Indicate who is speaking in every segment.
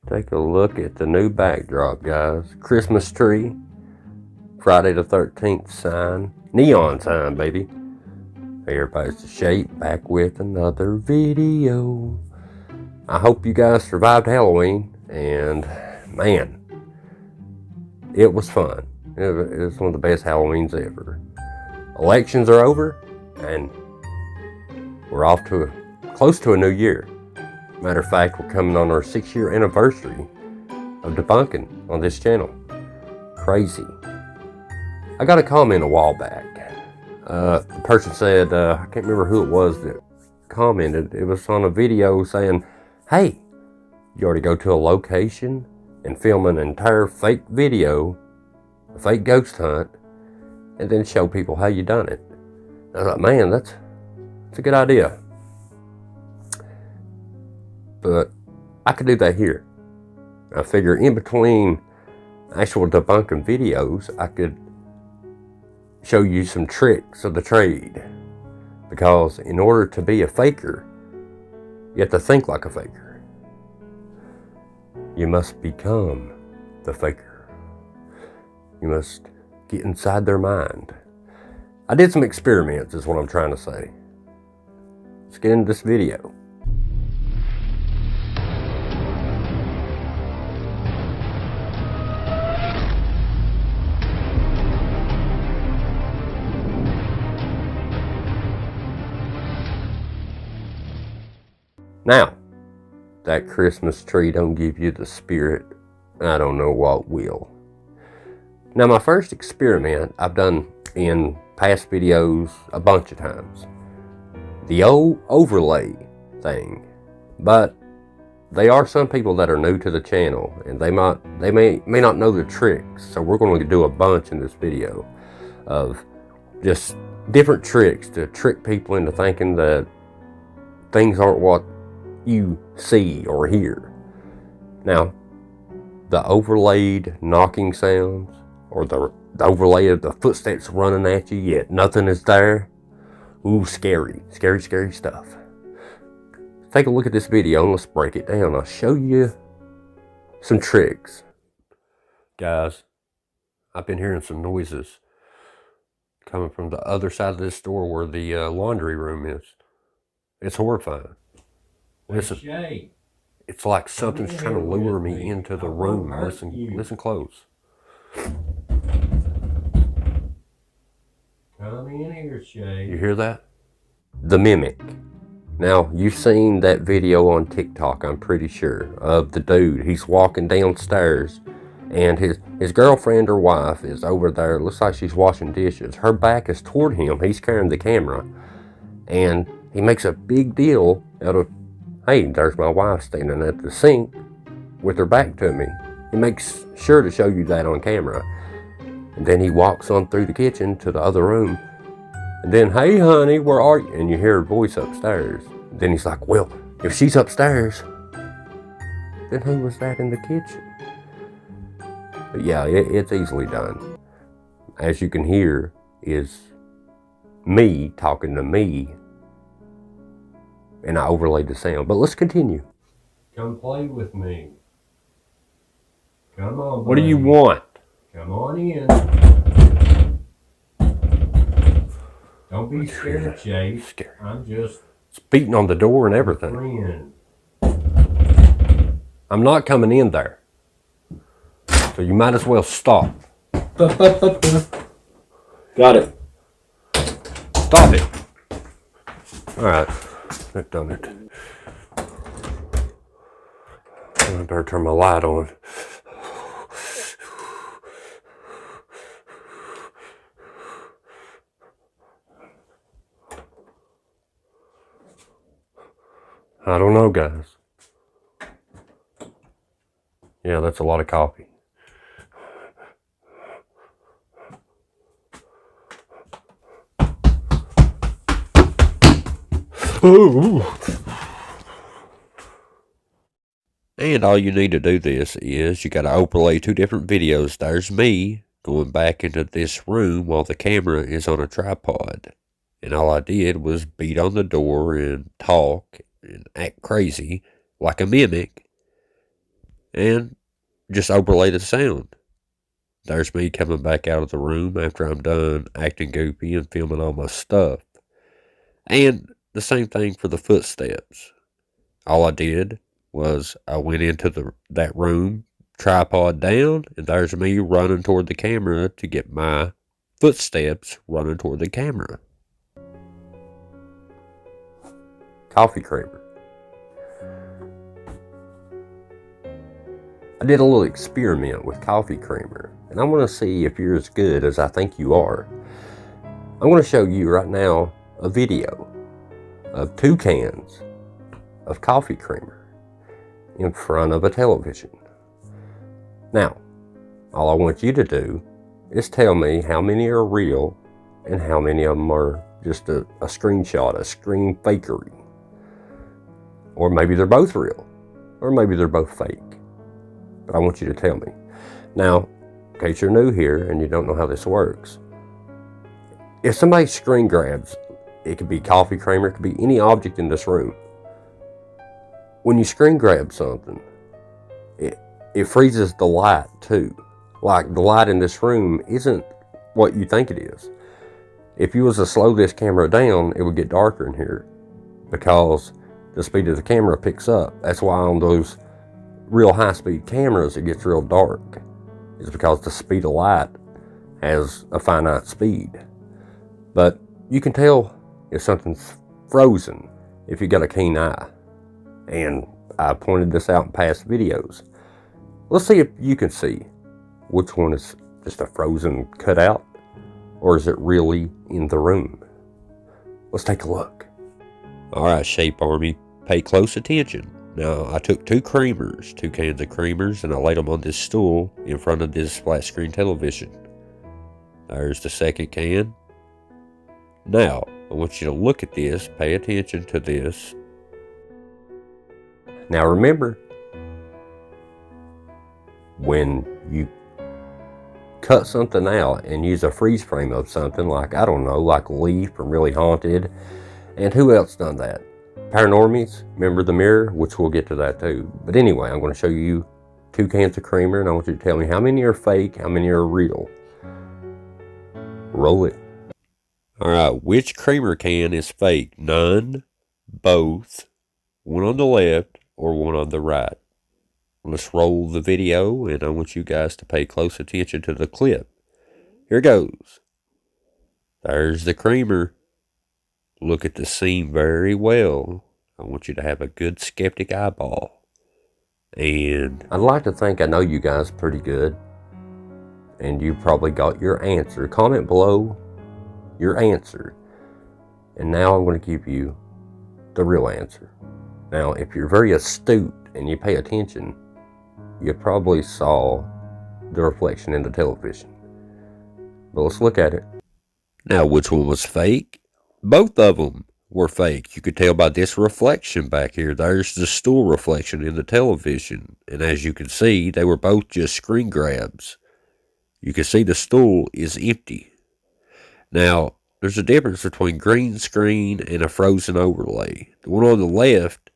Speaker 1: Take a look at the new backdrop, guys. Christmas tree, Friday the 13th sign, neon sign, baby. Everybody's the shape, back with another video. I hope you guys survived Halloween, and man, it was fun. It was one of the best Halloweens ever. Elections are over, and we're off to close to a new year. Matter of fact, we're coming on our 6-year anniversary of debunking on this channel. Crazy. I got a comment a while back. The person said, I can't remember who it was that commented. It was on a video saying, hey, you already go to a location and film an entire fake video, a fake ghost hunt, and then show people how you done it. I thought, man, that's a good idea. But I could do that here. I figure in between actual debunking videos, I could show you some tricks of the trade. Because in order to be a faker, you have to think like a faker. You must become the faker. You must get inside their mind. I did some experiments, is what I'm trying to say. Let's get into this video. Now, that Christmas tree don't give you the spirit, I don't know what will. Now, my first experiment I've done in past videos a bunch of times. The old overlay thing. But there are some people that are new to the channel, and they may not know the tricks. So we're going to do a bunch in this video of just different tricks to trick people into thinking that things aren't what you see or hear. Now, the overlaid knocking sounds, or the overlay of the footsteps running at you, yet nothing is there. Ooh, scary, scary, scary stuff. Take a look at this video and let's break it down. I'll show you some tricks. Guys, I've been hearing some noises coming from the other side of this door where the laundry room is. It's horrifying. Listen, it's like something's trying to lure me into the room. Listen close.
Speaker 2: Come in here, Shay.
Speaker 1: You hear that? The mimic. Now, you've seen that video on TikTok, I'm pretty sure, of the dude. He's walking downstairs, and his girlfriend or wife is over there. Looks like she's washing dishes. Her back is toward him. He's carrying the camera. And he makes a big deal out of, hey, there's my wife standing at the sink with her back to me. He makes sure to show you that on camera. And then he walks on through the kitchen to the other room. And then, hey, honey, where are you? And you hear her voice upstairs. And then he's like, well, if she's upstairs, then who was that in the kitchen? But yeah, it's easily done. As you can hear, is me talking to me. And I overlaid the sound. But let's continue.
Speaker 2: Come play with me. Come on, buddy.
Speaker 1: What do you want?
Speaker 2: Come on in. Don't be scared, Chase. I'm just...
Speaker 1: It's beating on the door and everything. I'm not coming in there. So you might as well stop. Got it. Stop it. Alright. I've done it. I better turn my light on. I don't know, guys. Yeah, that's a lot of coffee. Ooh. And all you need to do this is you got to overlay 2 different videos. There's me going back into this room while the camera is on a tripod. And all I did was beat on the door and talk and act crazy like a mimic. and just overlay the sound. There's me coming back out of the room after I'm done acting goofy and filming all my stuff. And the same thing for the footsteps. All I did was I went into that room, tripod down, and there's me running toward the camera to get my footsteps running toward the camera. Coffee creamer. I did a little experiment with coffee creamer, and I want to see if you're as good as I think you are. I'm going to show you right now a video of 2 cans of coffee creamer in front of a television. Now, all I want you to do is tell me how many are real and how many of them are just a screenshot, a screen fakery. Or maybe they're both real, or maybe they're both fake. But I want you to tell me. Now, in case you're new here and you don't know how this works, if somebody screen grabs, it could be coffee creamer, it could be any object in this room. When you screen grab something, it freezes the light too. Like the light in this room isn't what you think it is. If you was to slow this camera down, it would get darker in here because the speed of the camera picks up. That's why on those real high-speed cameras it gets real dark. It's because the speed of light has a finite speed. But you can tell if something's frozen if you got a keen eye. And I pointed this out in past videos. Let's see if you can see which one is just a frozen cutout or is it really in the room. Let's take a look. Alright, Shape Army, pay close attention. Now, I took 2 cans of creamers, and I laid them on this stool in front of this flat screen television. There's the second can. Now, I want you to look at this, pay attention to this. Now remember, when you cut something out and use a freeze frame of something like, I don't know, like Leaf from Really Haunted, and who else done that? Paranormies, remember the mirror, which we'll get to that too. But anyway, I'm going to show you 2 cans of creamer, and I want you to tell me how many are fake, how many are real. Roll it. Alright, which creamer can is fake? None, both, one on the left, or one on the right. Let's roll the video, and I want you guys to pay close attention to the clip. Here goes. There's the creamer. Look at the scene very well. I want you to have a good skeptic eyeball. And I'd like to think I know you guys pretty good. And you probably got your answer. Comment below your answer. And now I'm going to give you the real answer. Now, if you're very astute and you pay attention, you probably saw the reflection in the television. But let's look at it. Now, which one was fake? Both of them were fake. You could tell by this reflection back here. There's the stool reflection in the television. And as you can see, they were both just screen grabs. You can see the stool is empty. Now, there's a difference between green screen and a frozen overlay. The one on the left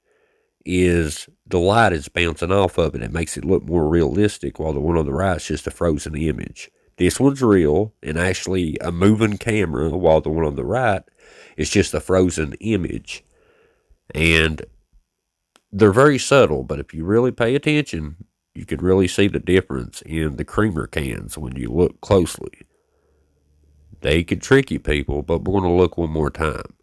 Speaker 1: is the light is bouncing off of it. It makes it look more realistic, while the one on the right is just a frozen image. This one's real and actually a moving camera, while the one on the right is just a frozen image. And they're very subtle, but if you really pay attention, you can really see the difference in the creamer cans when you look closely. They can trick you people, but we're going to look one more time.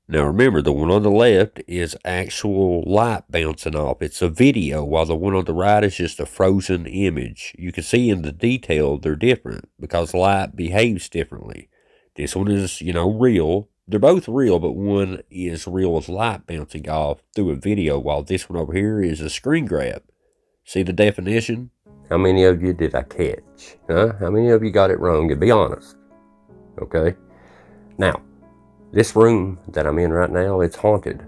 Speaker 1: Now remember, the one on the left is actual light bouncing off. It's a video, while the one on the right is just a frozen image. You can see in the detail they're different because light behaves differently. This one is, real. They're both real, but one is real with light bouncing off through a video, while this one over here is a screen grab. See the definition? How many of you did I catch? Huh? How many of you got it wrong? And be honest. Okay? Now, this room that I'm in right now, it's haunted.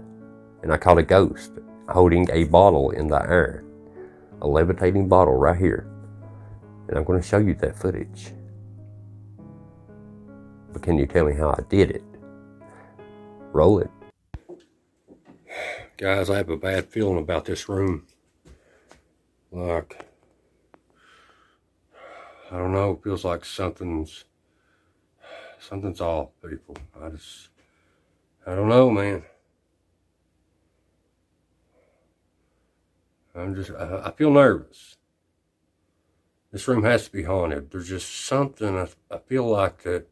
Speaker 1: And I caught a ghost holding a bottle in the air. A levitating bottle right here. And I'm going to show you that footage. But can you tell me how I did it? Roll it. Guys, I have a bad feeling about this room. like, I don't know, it feels like something's off, people. I don't know, man. I feel nervous. This room has to be haunted. There's just something, I feel like that.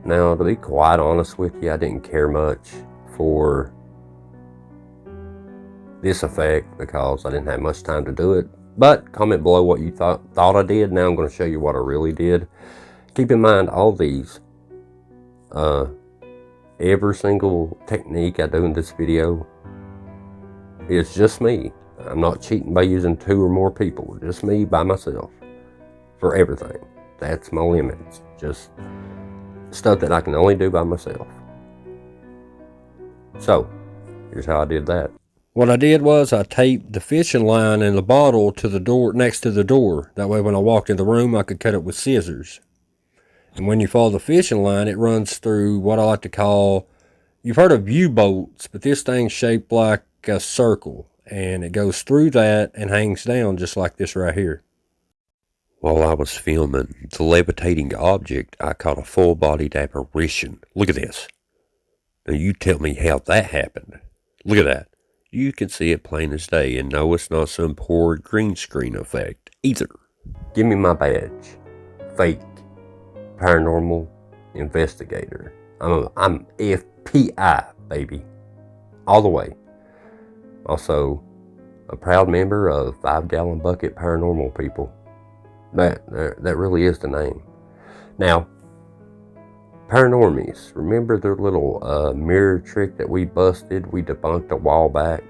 Speaker 1: Now, to be quite honest with you, I didn't care much for this effect because I didn't have much time to do it. But comment below what you thought I did. Now I'm going to show you what I really did. Keep in mind, all these, every single technique I do in this video is just me. I'm not cheating by using 2 or more people. Just me by myself for everything. That's my limits. Just stuff that I can only do by myself. So, here's how I did that. What I did was I taped the fishing line and the bottle to the door, next to the door. That way when I walked in the room, I could cut it with scissors. And when you follow the fishing line, it runs through what I like to call, you've heard of U-bolts, but this thing's shaped like a circle. And it goes through that and hangs down just like this right here. While I was filming the levitating object, I caught a full-bodied apparition. Look at this. Now you tell me how that happened. Look at that. You can see it plain as day, and no, it's not some poor green screen effect either. Give me my badge. Fake paranormal investigator. I'm FPI, baby. All the way. Also, a proud member of 5 Gallon Bucket Paranormal People. That really is the name. Now, Paranormies, remember their little mirror trick that we busted? We debunked a while back.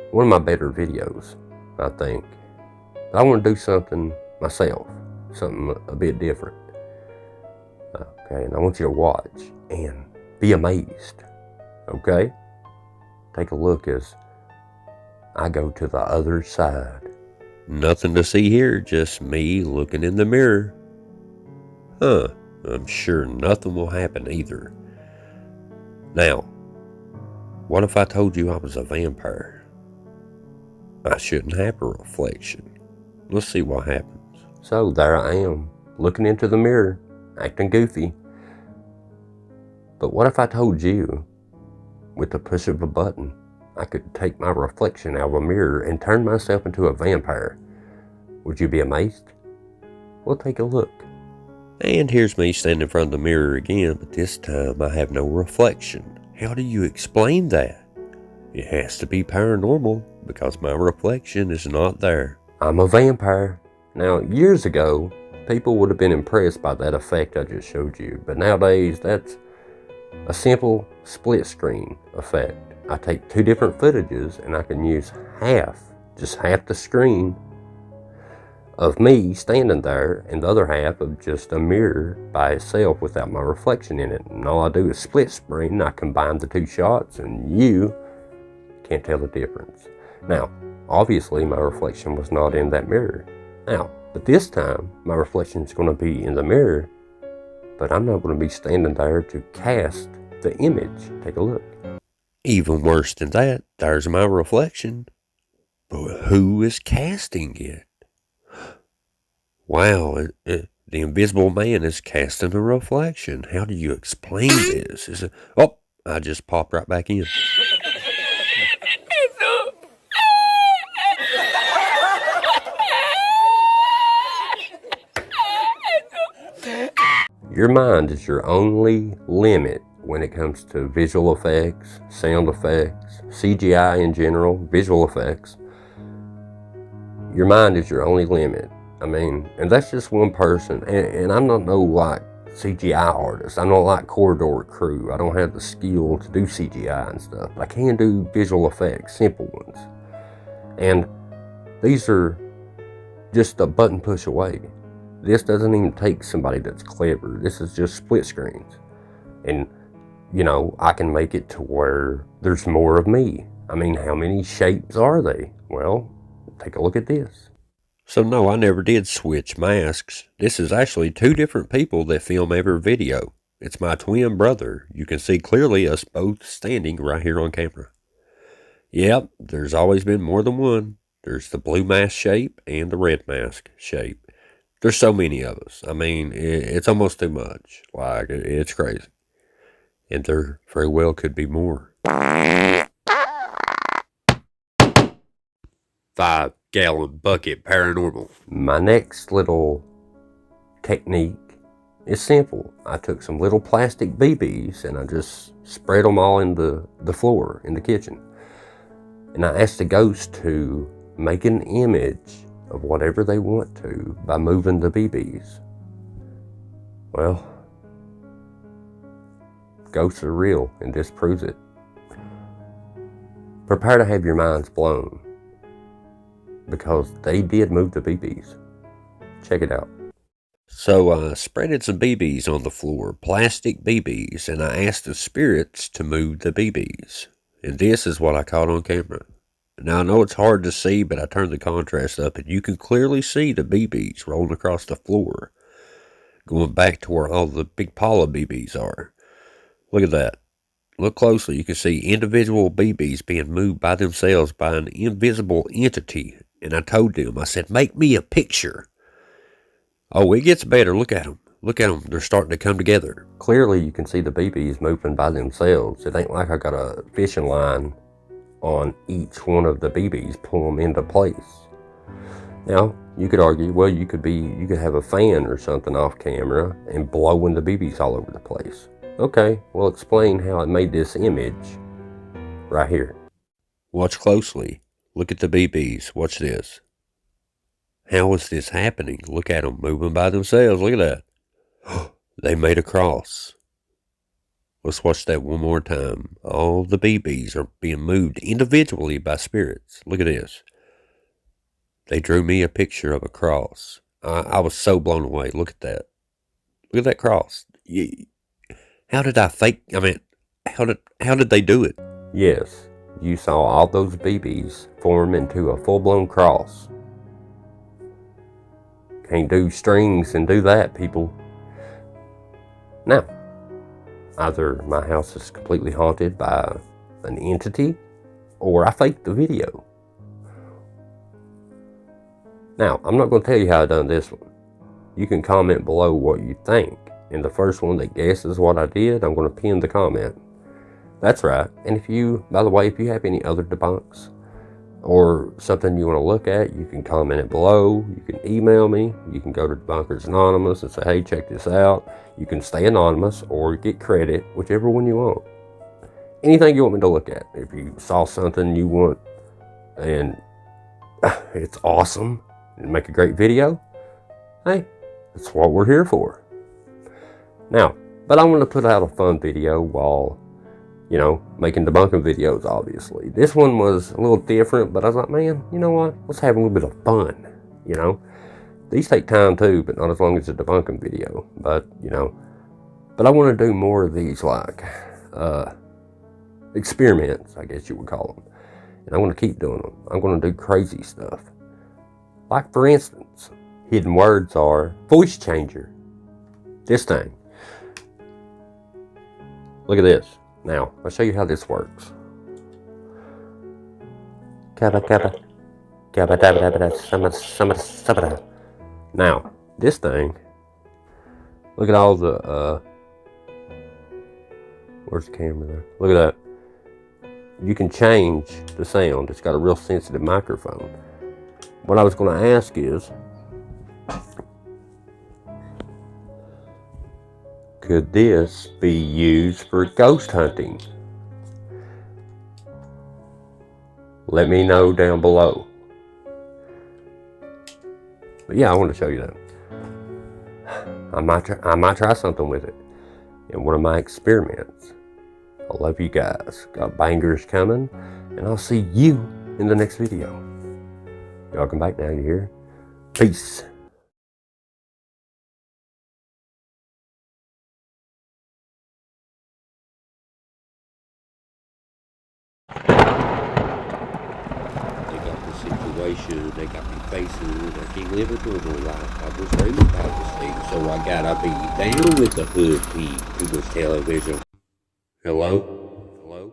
Speaker 1: One of my better videos, I think. But I want to do something myself, something a bit different. Okay, and I want you to watch and be amazed. Okay? Take a look as I go to the other side. Nothing to see here, just me looking in the mirror. Huh. I'm sure nothing will happen either. Now, what if I told you I was a vampire? I shouldn't have a reflection. Let's see what happens. So there I am, looking into the mirror, acting goofy. But what if I told you, with the push of a button, I could take my reflection out of a mirror and turn myself into a vampire? Would you be amazed? We'll take a look. And here's me standing in front of the mirror again, but this time I have no reflection. How do you explain that? It has to be paranormal because my reflection is not there. I'm a vampire. Now, years ago, people would have been impressed by that effect I just showed you, but nowadays that's a simple split screen effect. I take 2 different footages and I can use just half the screen of me standing there and the other half of just a mirror by itself without my reflection in it. And all I do is split screen. I combine the 2 shots and you can't tell the difference. Now, obviously my reflection was not in that mirror. Now, but this time my reflection is going to be in the mirror, but I'm not going to be standing there to cast the image. Take a look. Even worse than that, there's my reflection. But who is casting it? Wow, the invisible man is casting a reflection. How do you explain this? Oh, I just popped right back in. Your mind is your only limit when it comes to visual effects, sound effects, CGI in general, visual effects. Your mind is your only limit. I mean, and that's just one person, and I'm not no like CGI artist. I'm not like Corridor Crew. I don't have the skill to do CGI and stuff. I can do visual effects, simple ones. And these are just a button push away. This doesn't even take somebody that's clever. This is just split screens. And, you know, I can make it to where there's more of me. I mean, how many shapes are they? Well, take a look at this. So no, I never did switch masks. This is actually 2 different people that film every video. It's my twin brother. You can see clearly us both standing right here on camera. Yep, there's always been more than one. There's the blue mask shape and the red mask shape. There's so many of us. I mean, it's almost too much. Like, it's crazy. And there very well could be more. 5-gallon bucket paranormal. My next little technique is simple. I took some little plastic BBs and I just spread them all in the floor in the kitchen. And I asked the ghost to make an image of whatever they want to by moving the BBs. Well, ghosts are real, and this proves it. Prepare to have your minds blown, because they did move the BBs. Check it out. So I spreaded some BBs on the floor, plastic BBs, and I asked the spirits to move the BBs. And this is what I caught on camera. Now, I know it's hard to see, but I turned the contrast up, and you can clearly see the BBs rolling across the floor, going back to where all the big Paula BBs are. Look at that. Look closely. You can see individual BBs being moved by themselves by an invisible entity. And I told them, I said, make me a picture. Oh, it gets better. Look at them. Look at them. They're starting to come together. Clearly, you can see the BBs moving by themselves. It ain't like I got a fishing line on each one of the BBs, pull them into place. Now, you could argue, well, you could have a fan or something off camera and blowing the BBs all over the place. Okay, well, explain how it made this image right here. Watch closely. Look at the BBs. Watch this. How is this happening? Look at them moving by themselves. Look at that. They made a cross. Let's watch that one more time. All the BBs are being moved individually by spirits. Look at this. They drew me a picture of a cross. I was so blown away. Look at that. Look at that cross. How did how did they do it? Yes, you saw all those BBs form into a full-blown cross. Can't do strings and do that, people. Now, either my house is completely haunted by an entity, or I faked the video. Now, I'm not going to tell you how I done this one. You can comment below what you think. And the first one that guesses what I did, I'm going to pin the comment. That's right. And by the way, if you have any other debunks or something you want to look at, you can comment it below. You can email me. You can go to Debunkers Anonymous and say, hey, check this out. You can stay anonymous or get credit, whichever one you want. Anything you want me to look at. If you saw something you want and it's awesome and make a great video, hey, that's what we're here for. Now, but I want to put out a fun video while, making debunking videos, obviously. This one was a little different, but I was like, man, you know what? Let's have a little bit of fun, These take time too, but not as long as a debunking video. But, but I want to do more of these, like, experiments, I guess you would call them. And I'm going to keep doing them. I'm going to do crazy stuff. Like, for instance, hidden words are voice changer. This thing. Look at this. Now, I'll show you how this works. Now, this thing, look at all the, where's the camera there? Look at that. You can change the sound. It's got a real sensitive microphone. What I was going to ask is, could this be used for ghost hunting? Let me know down below. But yeah, I want to show you that. I might try something with it in one of my experiments. I love you guys. Got bangers coming, and I'll see you in the next video. Y'all come back now, you hear? Peace. Situation, they got me facing, I can't live a normal life. I was raised by this thing, so I gotta be down with the hood peep too much television. Hello? Hello?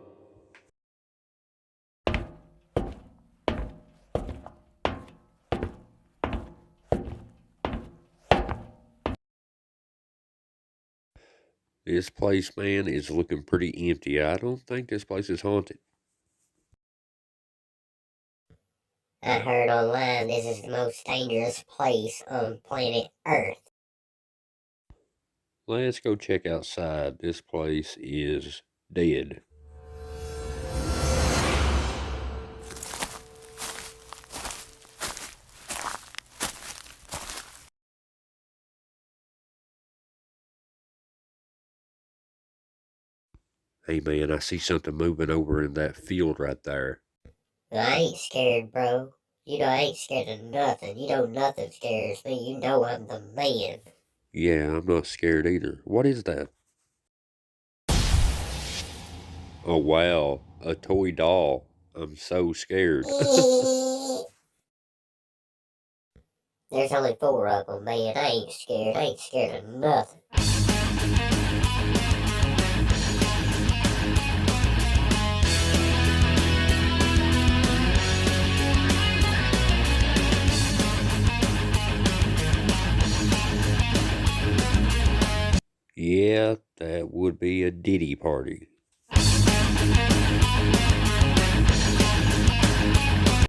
Speaker 1: This place, man, is looking pretty empty. I don't think this place is haunted.
Speaker 3: I heard online this is the most dangerous place on planet Earth.
Speaker 1: Let's go check outside. This place is dead. Hey man, I see something moving over in that field right there.
Speaker 3: I ain't scared, bro. You know, I ain't scared of nothing. You know, nothing scares me. You know I'm the man.
Speaker 1: Yeah, I'm not scared either. What is that? Oh wow, a toy doll. I'm so scared.
Speaker 3: There's only 4 of them, man. I ain't scared. I ain't scared of nothing.
Speaker 1: Yeah, that would be a Diddy party.